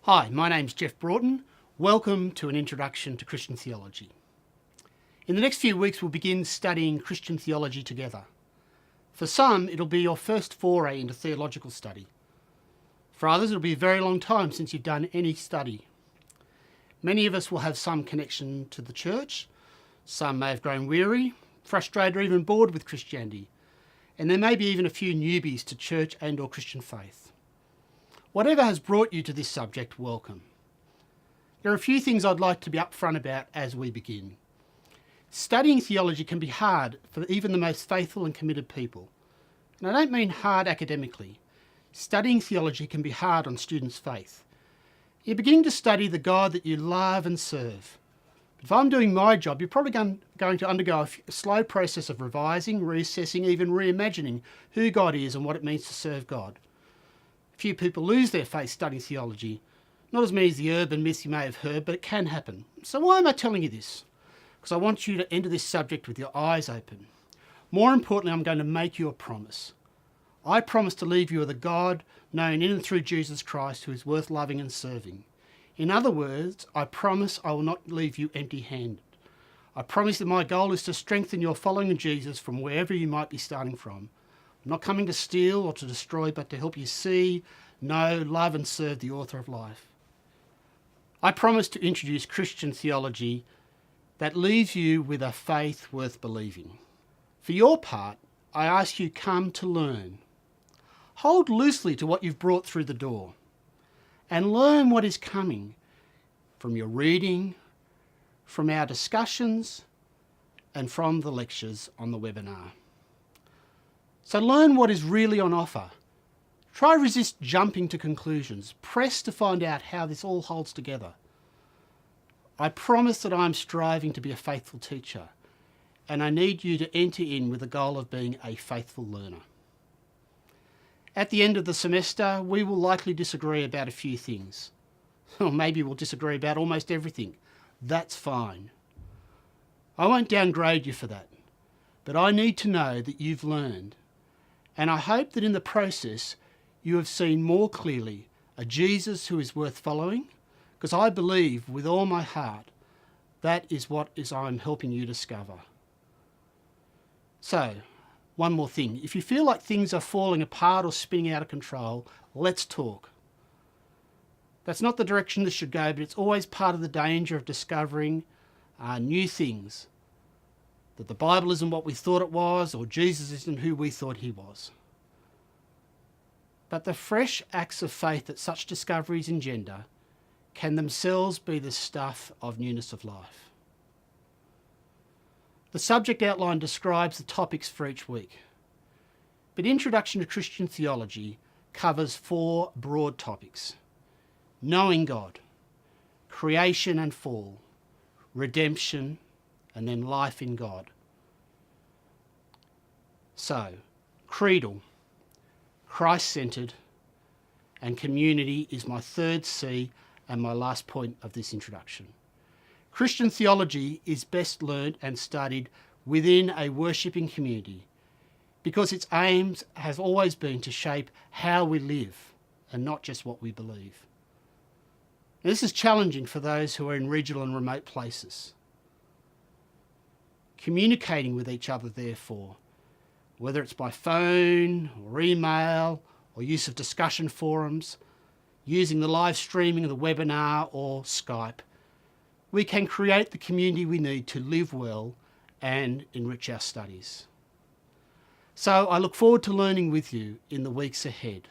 Hi, my name's Geoff Broughton. Welcome to an introduction to Christian theology. In the next few weeks we'll begin studying Christian theology together. For some it'll be your first foray into theological study. For others it'll be a very long time since you've done any study. Many of us will have some connection to the church. Some may have grown weary, frustrated or even bored with Christianity. And there may be even a few newbies to church and or Christian faith. Whatever has brought you to this subject, welcome. There are a few things I'd like to be upfront about as we begin. Studying theology can be hard for even the most faithful and committed people. And I don't mean hard academically. Studying theology can be hard on students' faith. You're beginning to study the God that you love and serve. But if I'm doing my job, you're probably going to undergo a slow process of revising, reassessing, even reimagining who God is and what it means to serve God. Few people lose their faith studying theology. Not as many as the urban myths you may have heard, but it can happen. So why am I telling you this? Because I want you to enter this subject with your eyes open. More importantly, I'm going to make you a promise. I promise to leave you with a God known in and through Jesus Christ who is worth loving and serving. In other words, I promise I will not leave you empty-handed. I promise that my goal is to strengthen your following of Jesus from wherever you might be starting from. I'm not coming to steal or to destroy, but to help you see, know, love and serve the author of life. I promise to introduce Christian theology that leaves you with a faith worth believing. For your part, I ask you come to learn. Hold loosely to what you've brought through the door and learn what is coming from your reading, from our discussions and from the lectures on the webinar. So learn what is really on offer. Try resist jumping to conclusions. Press to find out how this all holds together. I promise that I'm striving to be a faithful teacher, and I need you to enter in with the goal of being a faithful learner. At the end of the semester, we will likely disagree about a few things. Or maybe we'll disagree about almost everything. That's fine. I won't downgrade you for that, but I need to know that you've learned. And I hope that in the process you have seen more clearly a Jesus who is worth following, because I believe with all my heart that is what I'm helping you discover. So, one more thing. If you feel like things are falling apart or spinning out of control, let's talk. That's not the direction this should go, but it's always part of the danger of discovering new things. That the Bible isn't what we thought it was, or Jesus isn't who we thought he was. But the fresh acts of faith that such discoveries engender can themselves be the stuff of newness of life. The subject outline describes the topics for each week. But Introduction to Christian Theology covers 4 broad topics: knowing God, creation and fall, redemption, and then life in God. So, creedal, Christ-centred, and community is my third C and my last point of this introduction. Christian theology is best learned and studied within a worshipping community because its aims has always been to shape how we live and not just what we believe. Now, this is challenging for those who are in regional and remote places. Communicating with each other, therefore, whether it's by phone or email or use of discussion forums, using the live streaming of the webinar or Skype, we can create the community we need to live well and enrich our studies. So I look forward to learning with you in the weeks ahead.